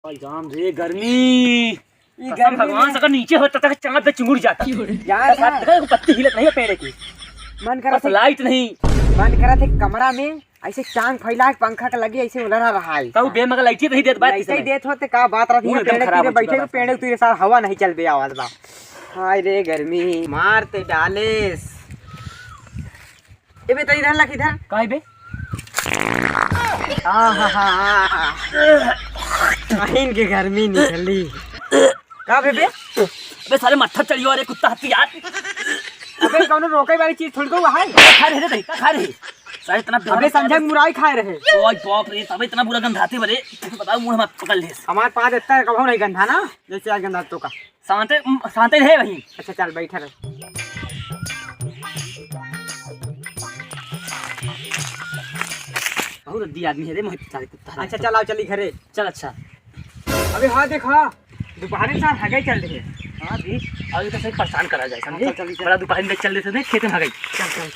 जाम रे गर्मी कसम भगवान अगर नीचे होता तक चांद पे चिंगुड़ जाता यार देखो पत्ती हिलत नहीं है पेड़ की। मन करा था लाइट नहीं, मन करा थे कमरा में ऐसे चांद फैला के पंखा के लगे ऐसे उलरा रहा है तो बे मगर लाइट नहीं देत बात ऐसे ही देत होते का बात रही है। पेड़ पे बैठे को पेड़ तेरे साथ हवा नहीं चल बे आवाज बा। हाय रे गर्मी मारते डालेस ए बे तई रहला किधर काहे बे आइन के गर्मी निकली का बे अबे साले मत्था चढ़ियो रे कुत्ता हत्ती यार। अबे कौनो रोके वाली चीज थोड़ी को है खा रहे रे खा रहे साले इतना अबे समझे मुराई खाए रहे। ओए बाप रे तब इतना बुरा गंधाते बरे बताओ मुंह मत पकड़ ले। हमारे पास इतना कभी नहीं गंधा ना जैसे आज गंधा तो का शांते शांते रहे वहीं। अच्छा चल बैठा रहे बहुत रद्दी आदमी है रे मोहित साले कुत्ता। अच्छा चल आओ चली घरे चल अच्छा अबे हाँ देखा दोपहर साथ हगे चल रहे हाँ दी अभी तो सही परेशान करा जाए समझे। चल बड़ा दोपहर में चल रहे थे खेत में आ गई। चल चल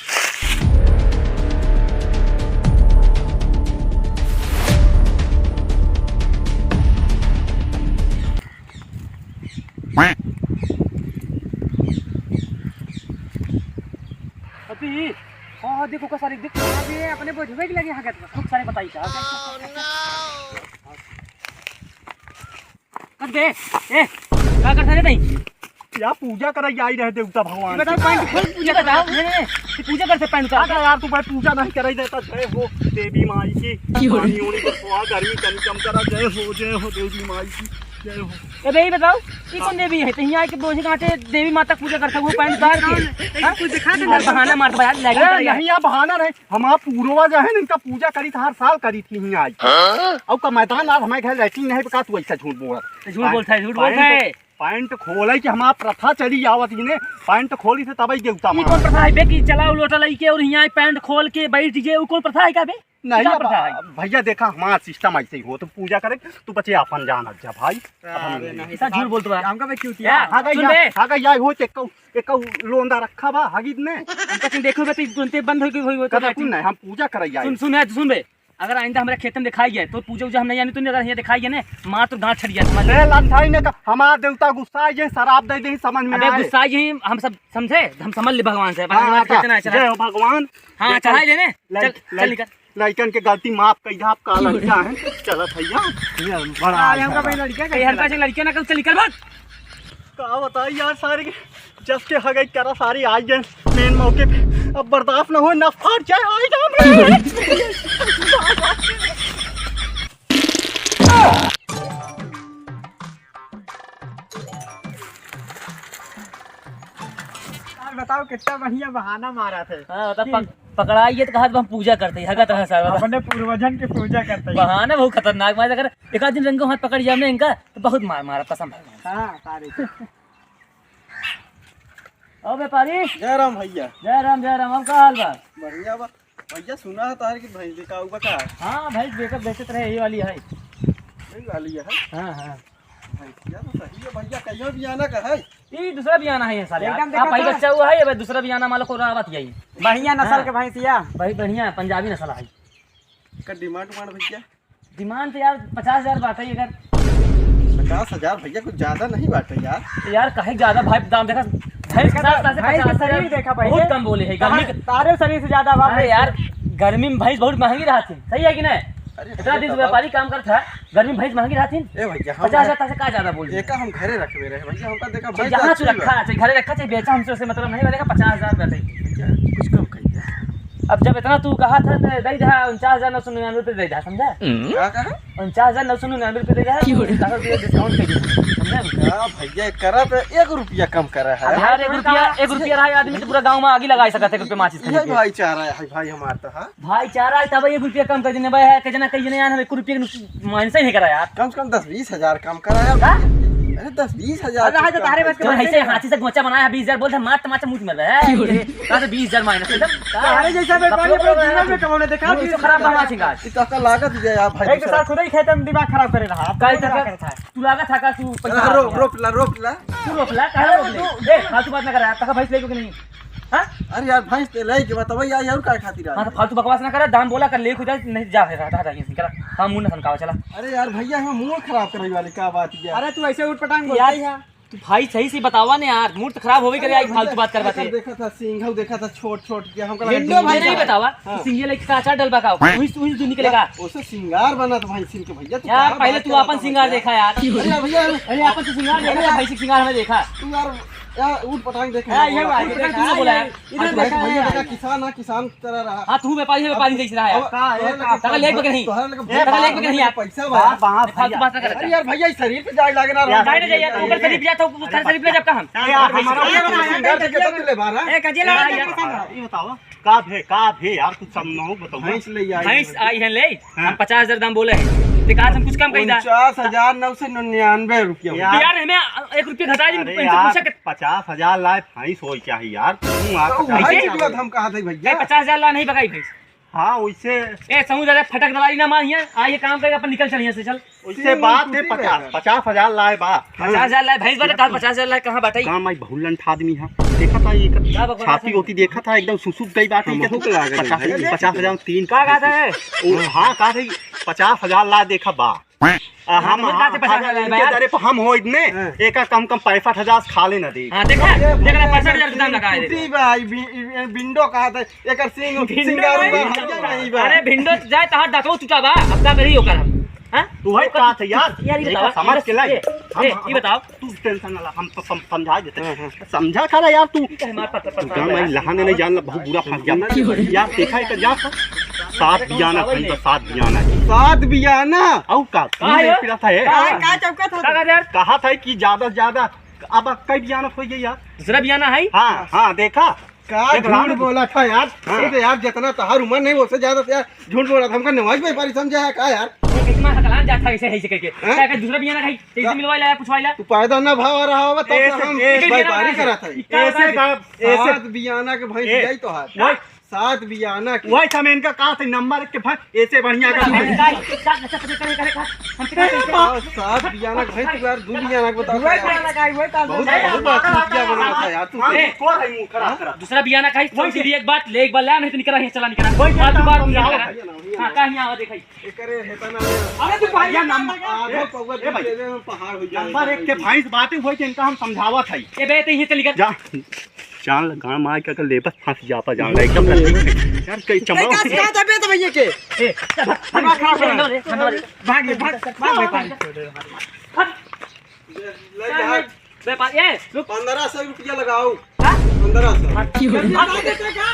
अभी हाँ देखो का सारे देख अबे अपने बोझवे के लगे हगत खूब सारे बताई क्या कर दे ए क्या कर रहे नहीं या पूजा कराई आई रहे देवता भगवान बताओ पॉइंट खोल पूजा बताओ पूजा करते पैन का अगर यार तू भाई पूजा नहीं कराई देता जय हो देवी माई की पानी होने पर सुहा गर्मी कम कम करा जय हो देवी माई की जय हो। अबे ये बताओ ये कौन देवी है तो यहाँ के बोझे कांटे देवी माता पूजा करता वो पैन उतार के कुछ दिखा दे बहाना मारता यार लगा नहीं यार बहाना नहीं हमारा पूर्वज है इनका पूजा करी था हर साल करी थी ही आई और का मैदान आज हमारे घर रहती नहीं का तू ऐसा झूठ बोल झूठ बोलता है पैंट खोले कि हमारा प्रथा चली आवत ने पैंट खोली से तबई देवता ये कौन प्रथा है बे कि चलाओ लोटा लई के और यहाँ पैंट खोल के बैठ दीजिए वो कौन प्रथा है क्या बे नहीं क्या प्रथा है? भैया देखा हमारा सिस्टम ऐसे ही हो तो पूजा करे तू बच्चे अपन जान अच्छा भाई ऐसा झूठ बोलता है हमका भाई क्यों क्या? सुन बे। हागा यार हो एक लोंदा रखा बा हगिद ने हमका देखो बे तुरंत बंद हो कदा गई नहीं हम पूजा करई आई सुन बे अगर आइंदा हमारे खेत में दिखाई है तो पूजा उजा हम नहीं जानी तूने अगर यहाँ दिखाई है ना मार तो गांठ छड़ गया समझ ले लंठाई ने हमारा देवता गुस्सा है शराब दे दे समझ में अबे आए गुस्सा ही हम सब समझे हम समझ ले भगवान से हाँ, कितना जय हो भगवान हाँ चढ़ाई लेने चल चल निकल लड़कन के गलती माफ कई आप का लड़का है चलो भैया ये बड़ा हमका भाई लड़का कहीं हल्का से लड़कियां ना कल चल निकल भाग का बताई यार सारे जब के हगई करा सारी आई गए मेन मौके पे अब बर्दाश्त न हो न फट जाए आई जाम बताओ कितना बढ़िया बहाना मारा थे हाँ तब पकड़ाइए तो कहा हम पूजा करते हैं हगा तरह सारा अपने पूर्वजन की पूजा करते हैं। बहाना बहुत खतरनाक मार अगर एक आध दिन रंगों हाथ पकड़ जाए इनका तो बहुत मार मारा कसम भगवान। हाँ सारे ओ व्यापारी जय राम भैया जय राम अब का हाल बा बढ़िया बा भैया सुना है तार की भैंस दिखाऊ बता हाँ भाई बेचत रहे यही वाली है नहीं वाली है हाँ हाँ भैंसिया तो सही है भैया कहियो भी आना का है ये दूसरा भी आना है ये साले एकदम आप भाई देखा बच्चा हुआ है ये दूसरा भी आना मालो को रावत यही बढ़िया नस्ल के भैंसिया भाई बढ़िया पंजाबी नस्ल है का डिमांड भैया डिमांड तो यार 50,000 बात है अगर 50,000 भैया कुछ ज्यादा नहीं बाटे यार तो यार कहे ज्यादा भाई दाम देखा भैंस का शरीर देखा भाई बहुत कम बोले है गर्मी तारे शरीर से ज्यादा अरे यार गर्मी में भैंस बहुत महंगी रहा थी सही है कि नहीं इतना दिन व्यापारी काम करता गर्मी में भैंस महंगी रहा थी ए भैया 50,000 से का ज्यादा बोल एका हम घरे रखवे रहे भैया हमका देखा तो जहाँ तू रखा है घरे रखा चाहिए बेचा हमसे उससे मतलब नहीं बनेगा 50,000 बैठे कुछ कम कहिए अब जब इतना तू कहा था तो दे दे 49,999 रुपये दे दे समझा क्या कहा 49,999 रुपये दे दे डिस्काउंट कर दी समझा हां भैया करा तो 1 रुपया कम करा है यार 1 रुपया रहा आदमी तो पूरा गांव में आगे लगा सकते हैं माचिस ये भाईचारा है भाई हमार तो हां भाईचारा है तब 1 रुपया कम कर देने भाई है कजना कहीं नहीं यार 1 रुपया मान से नहीं करा यार कम से कम 10-20 हजार कम करा है अरे 10-20 हजार अरे तारे बस जो ऐसे हाथी से गोचा बनाया 20,000 बोलते मार टमाटर मुंह में रहा है कहां से 20,000 माइनस एकदम तारे जैसा व्यापारी अपने जीवन में कमाने देखा तो खराब बना सिंगार इतना का लागत दे यार भाई एक के साथ खुद ही खेत में दिमाग खराब करे रहा काई तक तू लगा था का तू रोप ला तू रोपला काहे रोप ले देख फालतू बात ना कर रहा था भाई ले को नहीं हाँ अरे यार भैंस ते ले के बताओ यार और काय खातिर हाँ तो फालतू बकवास ना करा, दाम बोला कर ले खुदा नहीं जा है रहा था करा हाँ मुंह ना सनकावा चला। अरे यार भैया हम मूड खराब करने वाले क्या बात है अरे तू ऐसे उठ पटांग यार बोलता है तू भाई सही से बतावा ने यार, मूड तो खराब होवे करे आई फालतू बात करवाते। देखा था सिंघऊ देखा था छोट छोट के हमका हिंडो भाई नहीं बतावा सिंगे लेके का अचार डलबा का वही तू निकलेगा उसे सिंगार बना तो भाई सिंह के भैया तू यार। क्या पहले बात तू करता अपन है सिंगार भैया? देखा यार। अरे यार भैया अरे अपन तो सिंगार देखा भाई सिंगार हमें देखा तू यार उठ पटांग देखा हाँ, ये बात देखा, तूने बोला है। इधर भाई देखा भैया है देखा किसान ना किसान की तरह रहा हाँ तू व्यापारी है, व्यापारी देख रहा है यार। तका लेक पे नहीं तका लेक पे नहीं यार, पैसा बा फालतू बात ना अरे कर यार भैया इस शरीर पे जाए लागे ना जाए ना जाइए ऊपर शरीफ जाता हूँ उधर शरीफ ले जब का हम सिंगार के कितना दिले बारा ए कजे लगा ये बताओ का भे यार कुछ समझो बताओ। भैंस ले आई भैंस आई है ले हम 50,000 दाम बोले हैं ते कहा हम कुछ कम कही दा 49,999 रुपया यार हमें 1 रुपया घटा दी अरे इनसे यार पूछा कि 50,000 लाए भैंस हो चाहिए यार तू भाई की बात हम कहा था भैया 50,000 ला नहीं बगाई भैंस। हाँ वैसे ए समूह दादा फटक दलाली ना मार यहाँ आ ये काम करके अपन निकल चल यहाँ से चल। वैसे बात है 50,000 लाए बा 50,000 ला भैंस बता 50,000 ला कहाँ बैठाई काम आई भूलन आदमी है देखा था ये छाती होती देखा था एकदम सुसुक गई बात है 50,000 तीन का कहा था हाँ कहा था 50,000 ला देखा बा हम कहाँ से 50,000 लाए बा यार? अरे हम हो इतने एक कम 65,000 खा लेना दे। हाँ देखा देखा 65,000 दाम लगा है। टूटी भाई बिंडो कहा था एकर सिंह सिंगार नहीं बा अरे भिंडो जाए तहां दातो टूटा बा अब का करी होकर हम हां तू भाई कहा था यार यार ये देखा, बताओ समझ के लाई ये बताओ तू टेंशन ना ला हम तो समझा देते समझा करा यार तू हमारे पास गांव में लहाने नहीं जानला बहुत बुरा फंस गया यार देखा है जा 7 बियाना कहीं तो 7 बियाना की 7 बियाना औ का है? फिरा था है का चौका था का कहा यार कहा था कि ज्यादा से ज्यादा अब कई बियाना हो गई यार दूसरा बियाना है हाँ हाँ देखा का एक झूठ राउंड बोला था यार ये तो यार जितना तहार उम्र नहीं उससे ज्यादा से यार झूठ बोला था हमका नवाज व्यापारी समझा है का यार कितना हकलान जाता है ऐसे करके क्या का दूसरा बियाना है कैसे मिलवा लाया पूछवा लाया तू पैदा ना भाव रहा होगा तो हम ऐसे- व्यापारी करा था ऐसे ऐसे 7 बियाना के भैंस ए- जाई तो हाथ वही 7 बियाना की वही समय इनका कहा था नंबर के भाई ऐसे बढ़िया का और 7 बियाना के भैंस तो यार 2 बियाना के बताओ वही यार। लगा वही काम बहुत बहुत बात चूतिया बना था यार तू दूसरा बियाना खाई वही सीधी एक बात ले एक बार ला नहीं तो निकला चला निकला फालतू बात समझाओ हां का यहां आवा दिखाई एकरे हेता ना अरे तू भाई नंबर आधो पौवा ए भाई, दे दे हम पहाड़ हो जाए नंबर 1 के भैंस बातें हुई थी इनका हम समझावा था ए बे ते यहीं चली गया जा जान लगा मार के अगर लेबस फंस जाता जान एकदम नजदीक यार कई ए का सिखा था बे तो भैया के दिमाग खराब कर भाग व्यापारी ले जा व्यापारी ए रुक 1500 रुपया लगाओ हां 1500 भाग देते का